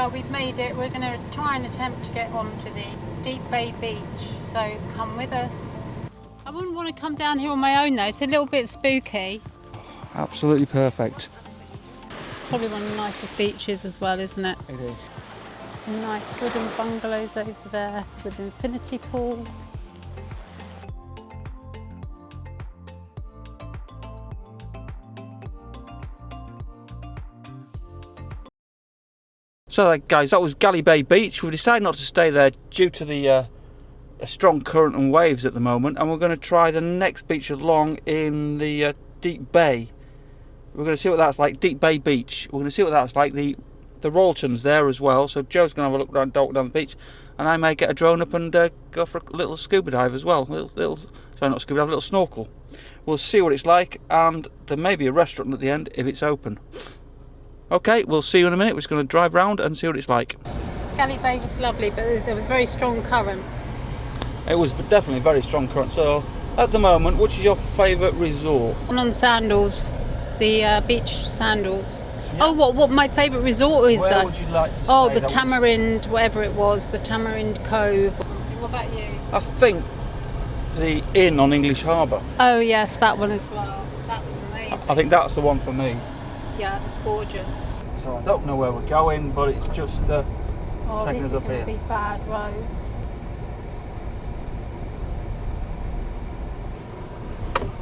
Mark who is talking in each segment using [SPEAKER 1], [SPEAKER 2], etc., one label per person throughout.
[SPEAKER 1] are, we've made it. We're going to try and attempt to get onto the Deep Bay Beach, so come with us. I wouldn't want to come down here on my own though, it's a little bit spooky.
[SPEAKER 2] Absolutely perfect.
[SPEAKER 1] Probably one of the nicest beaches as well, isn't it?
[SPEAKER 2] It is.
[SPEAKER 1] Some nice wooden bungalows over there with infinity pools.
[SPEAKER 2] So guys, that was Galley Bay Beach. We've decided not to stay there due to the strong current and waves at the moment, and we're going to try the next beach along in the Deep Bay. We're going to see what that's like. Deep Bay Beach. We're going to see what that's like. The Royalton's there as well, so Joe's going to have a look down the beach, and I may get a drone up and go for a little scuba dive as well. Sorry, not scuba dive, a little snorkel. We'll see what it's like, and there may be a restaurant at the end if it's open. Okay, we'll see you in a minute. We're just going to drive round and see what it's like.
[SPEAKER 1] Galley Bay was lovely, but there was very strong current.
[SPEAKER 2] It was definitely very strong current. So, at the moment, which is your favourite resort?
[SPEAKER 1] On Sandals, the beach Sandals. Yeah. Oh, what my favourite resort is?
[SPEAKER 2] Where would you like to stay?
[SPEAKER 1] Oh, the Tamarind, whatever it was, the Tamarind Cove. What about you?
[SPEAKER 2] I think the Inn on English Harbour.
[SPEAKER 1] Oh yes, that one as well. That was amazing.
[SPEAKER 2] I think that's the one for me.
[SPEAKER 1] Yeah, it's gorgeous.
[SPEAKER 2] So I don't know where we're going, but it's just taking us up here.
[SPEAKER 1] These are going to be bad roads.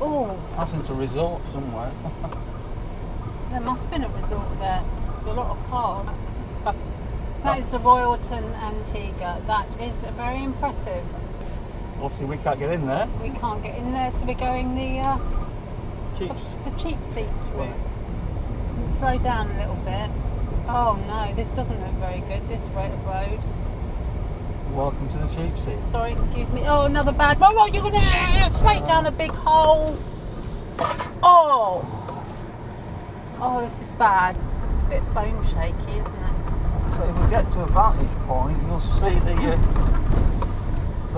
[SPEAKER 1] Oh,
[SPEAKER 2] I think it's a resort somewhere.
[SPEAKER 1] There must have been a resort there with a lot of cars. That is the Royalton Antigua. That is very impressive.
[SPEAKER 2] Obviously we can't get in there.
[SPEAKER 1] We can't get in there, so we're going the cheap seats route. Slow down a little bit. Oh no, this doesn't look very good, this road.
[SPEAKER 2] Welcome to the cheap seat.
[SPEAKER 1] Sorry, excuse me. Oh, another bad road. Oh, you're going to straight down a big hole. Oh, this is bad. It's a bit bone shaky, isn't it?
[SPEAKER 2] So if we get to a vantage point, you'll see the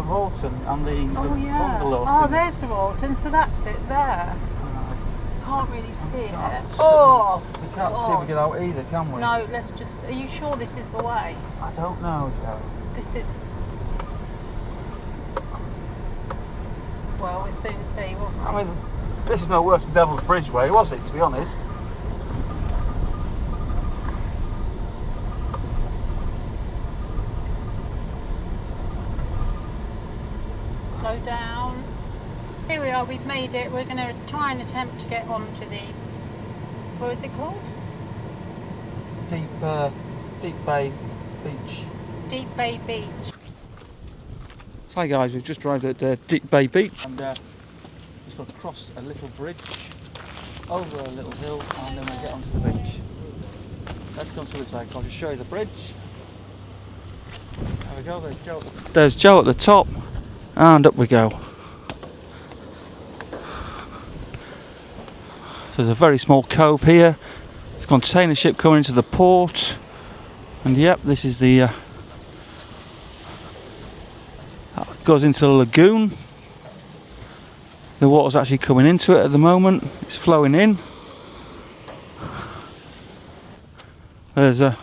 [SPEAKER 2] Royalton and the bungalow.
[SPEAKER 1] Oh, there's the Royalton, so that's it there. Can't really see it. Oh!
[SPEAKER 2] We can't see if we get out either, can we?
[SPEAKER 1] No, let's just... Are you sure this is the way?
[SPEAKER 2] I don't know, Joe.
[SPEAKER 1] This is... Well, we'll soon see, won't we?
[SPEAKER 2] I mean, this is no worse than Devil's Bridge way, was it, to be honest?
[SPEAKER 1] Slow down. Here we are, we've made it. We're going to try and attempt to get onto the... What is it called?
[SPEAKER 2] Deep Bay Beach.
[SPEAKER 1] Deep Bay Beach.
[SPEAKER 2] So hi guys, we've just arrived at Deep Bay Beach, and just got to cross a little bridge over a little hill, and then we'll get onto the beach. Let's go and see what it's like. I'll just show you the bridge. There we go, there's Joe. There's Joe at the top, and up we go. So there's a very small cove here. There's a container ship coming into the port, and yep, this is the goes into the lagoon. The water's actually coming into it at the moment. It's flowing in. There's a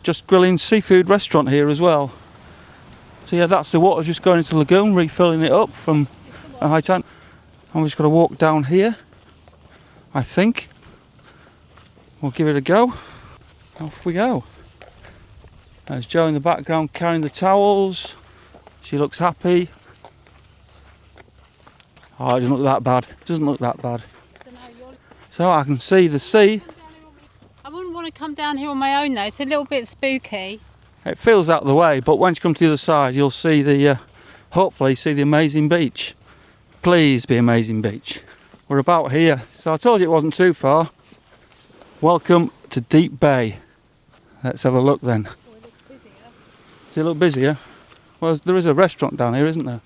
[SPEAKER 2] Just Grillin Seafood restaurant here as well. So yeah, that's the water just going into the lagoon, refilling it up from a high tide. And we've just got to walk down here, I think. We'll give it a go. Off we go. There's Joe in the background carrying the towels. She looks happy. Oh, it doesn't look that bad. It doesn't look that bad. So I can see the sea.
[SPEAKER 1] I wouldn't want to come down here on my own though. It's a little bit spooky.
[SPEAKER 2] It feels out of the way, but once you come to the other side, you'll see the, hopefully see the amazing beach. Please be amazing beach. We're about here. So I told you it wasn't too far. Welcome to Deep Bay. Let's have a look then.
[SPEAKER 1] Oh, it looks busier.
[SPEAKER 2] Does it look busier? Well, there is a restaurant down here, isn't there?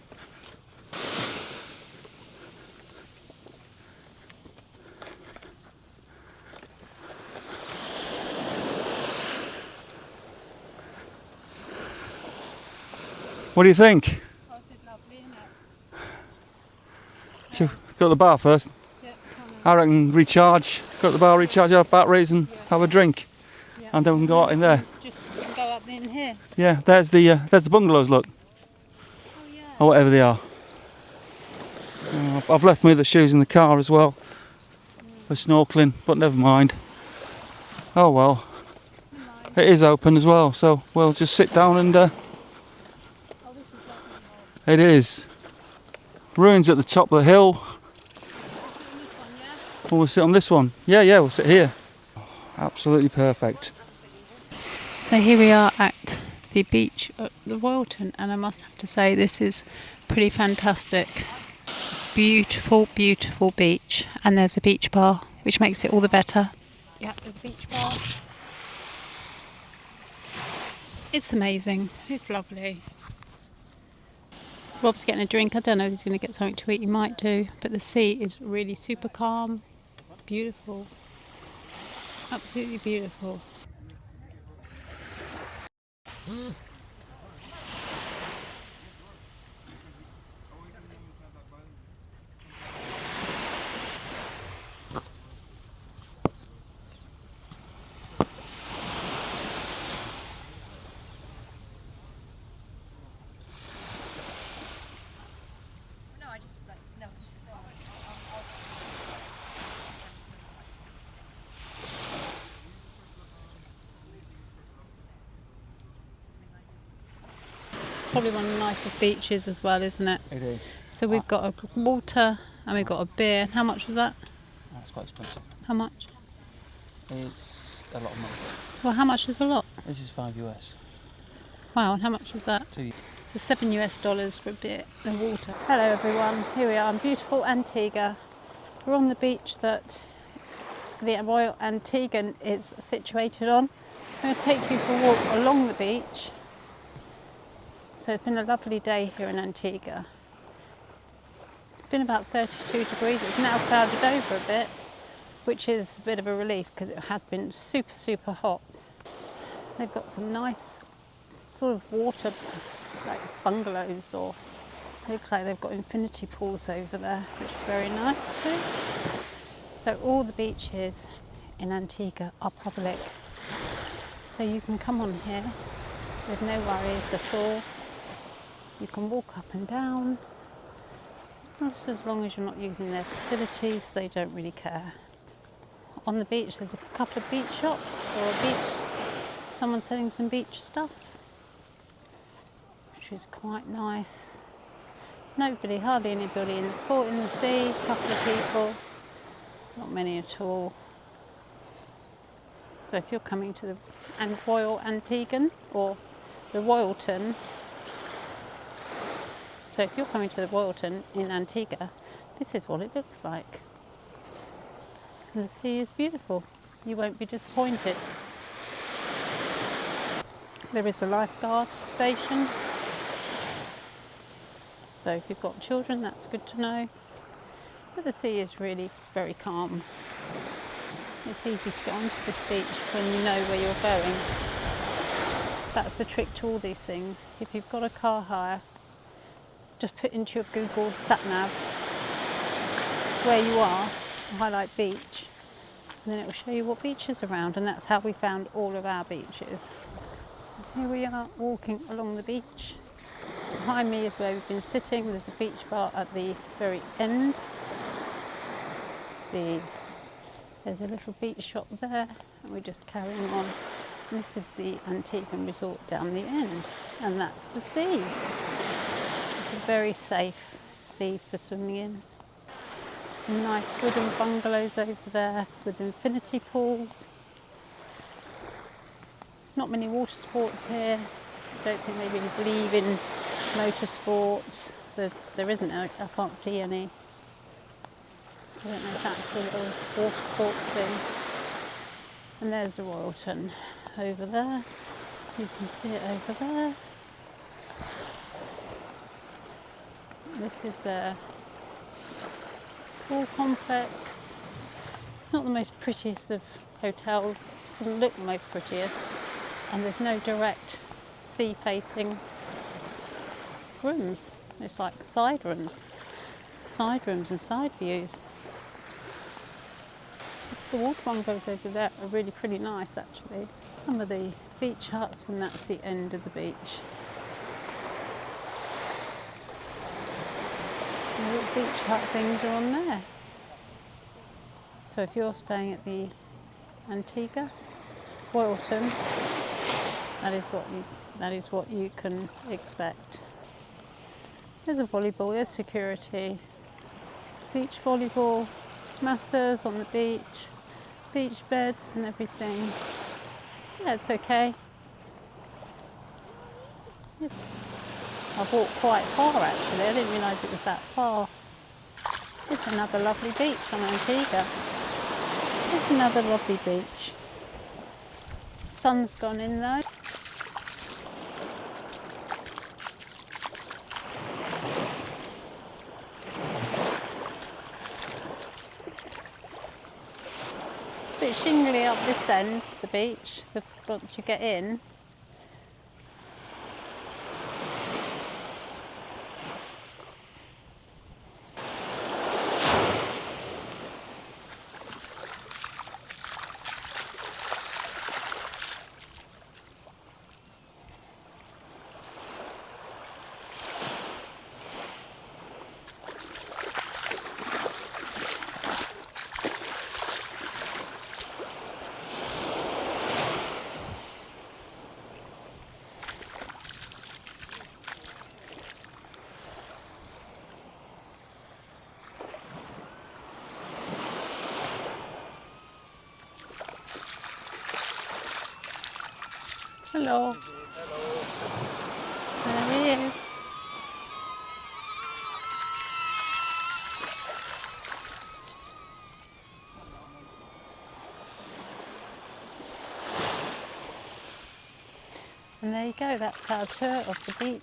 [SPEAKER 2] What do you think?
[SPEAKER 1] Oh, this is lovely, isn't it?
[SPEAKER 2] So, go to the bar first.
[SPEAKER 1] Yeah,
[SPEAKER 2] I reckon recharge. Go to the bar, recharge our batteries and have a drink.
[SPEAKER 1] yeah.
[SPEAKER 2] And then we can go out in there.
[SPEAKER 1] in here.
[SPEAKER 2] Yeah, there's the bungalows. Look,
[SPEAKER 1] Oh yeah.
[SPEAKER 2] or whatever they are. I've left my other shoes in the car as well for snorkeling, but never mind. Oh well,
[SPEAKER 1] Never mind.
[SPEAKER 2] it is open as well, so we'll just sit down and.
[SPEAKER 1] Oh, this is lovely.
[SPEAKER 2] It is. Ruins at the top of the hill.
[SPEAKER 1] Sit on this one, yeah?
[SPEAKER 2] We'll sit on this one. Yeah, we'll sit here. Absolutely perfect.
[SPEAKER 1] So here we are at the beach at the Royalton, and I must have to say this is pretty fantastic. Beautiful, beautiful beach, and there's a beach bar, which makes it all the better. Yeah, there's a beach bar. It's amazing. It's lovely. Rob's getting a drink. I don't know if he's going to get something to eat. He might do, but the sea is really super calm, beautiful, absolutely beautiful. Probably one of the nicest beaches as well, isn't it?
[SPEAKER 2] It is.
[SPEAKER 1] So we've got a water and we've got a beer. How much was that?
[SPEAKER 2] That's quite expensive.
[SPEAKER 1] How much?
[SPEAKER 2] It's a lot of money.
[SPEAKER 1] Well, how much is a lot?
[SPEAKER 2] This is $5 US.
[SPEAKER 1] Wow, and how much was that?
[SPEAKER 2] $2.
[SPEAKER 1] So $7 US for a beer and water. Hello everyone, here we are in beautiful Antigua. We're on the beach that the Royal Antigua is situated on. I'm going to take you for a walk along the beach. So it's been a lovely day here in Antigua. It's been about 32 degrees. It's now clouded over a bit, which is a bit of a relief because it has been super, super hot. They've got some nice sort of water, like bungalows, or it looks like they've got infinity pools over there, which is very nice too. So all the beaches in Antigua are public. So you can come on here with no worries at all. You can walk up and down. Just as long as you're not using their facilities, they don't really care. On the beach there's a couple of beach shops, or someone selling some beach stuff, which is quite nice. Hardly anybody in the port, in the sea, a couple of people, not many at all. So if you're coming to the Royal Antiguan, or the Royalton, so if you're coming to the Royalton in Antigua, this is what it looks like. And the sea is beautiful. You won't be disappointed. There is a lifeguard station. So if you've got children, that's good to know. But the sea is really very calm. It's easy to get onto this beach when you know where you're going. That's the trick to all these things. If you've got a car hire, just put into your Google sat-nav where you are, highlight beach, and then it will show you what beaches are around, and that's how we found all of our beaches. Here we are walking along the beach. Behind me is where we've been sitting. There's a beach bar at the very end. There's a little beach shop there, and we're just carrying on. This is the Antiguan resort down the end, and that's the sea. It's a very safe sea for swimming in. Some nice wooden bungalows over there with infinity pools. Not many water sports here. I don't think they really believe in motorsports. There isn't, I can't see any. I don't know if that's a little water sports thing. And there's the Royalton over there. You can see it over there. This is the pool complex. It's not the most prettiest of hotels. It doesn't look the most prettiest. And there's no direct sea-facing rooms. It's like side rooms and side views. The water bungalows over there are really pretty nice actually. Some of the beach huts, and that's the end of the beach. The little beach hut things are on there. So if you're staying at the Antigua, Royalton, that is what you can expect. There's a volleyball, there's security, beach volleyball, masseurs on the beach beds and everything. Yeah, it's okay. Yeah. I've walked quite far actually, I didn't realise it was that far. It's another lovely beach on Antigua. It's another lovely beach. Sun's gone in though. It's a bit shingly up this end, the beach, once you get in. Hello. Hello. There he is. And there you go, that's our tour of the beach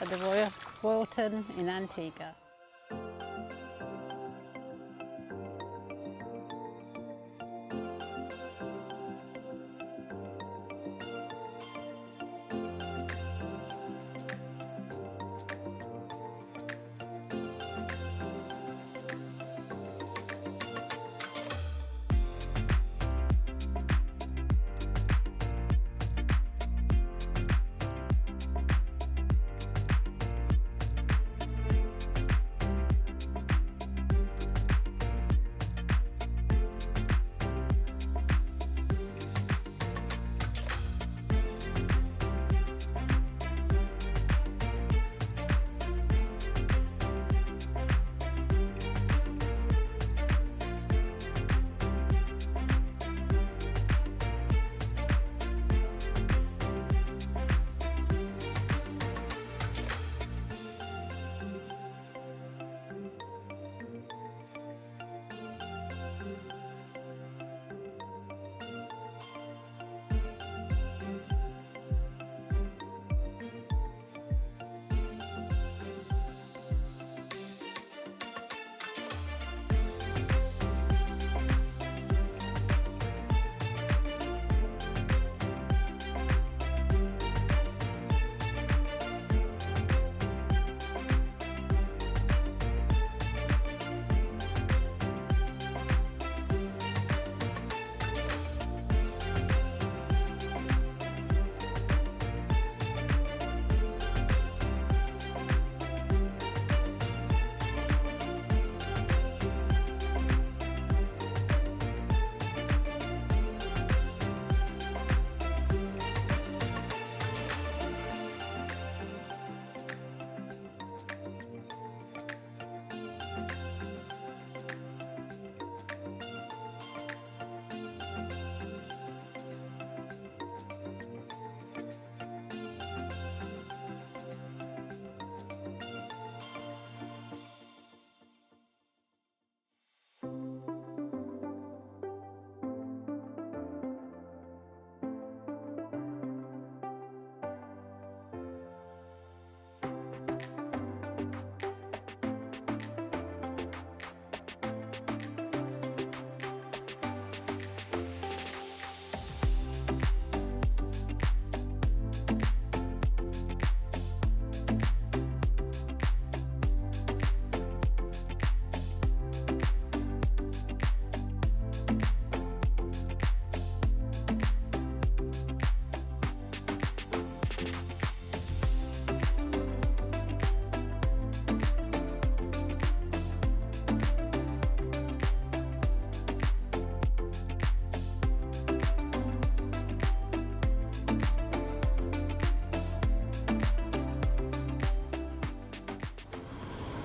[SPEAKER 1] at the Royalton in Antigua.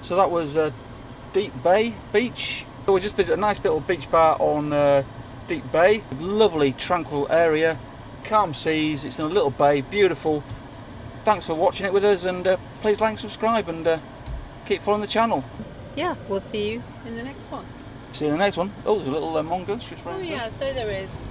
[SPEAKER 2] So that was Deep Bay Beach. So we just visited a nice little beach bar on Deep Bay. Lovely, tranquil area, calm seas. It's in a little bay, beautiful. Thanks for watching it with us, and please like and subscribe, and keep following the channel.
[SPEAKER 1] Yeah, we'll see you in the next one.
[SPEAKER 2] See you in the next one. Oh, there's a little mongoose just round.
[SPEAKER 1] Oh yeah, so there is.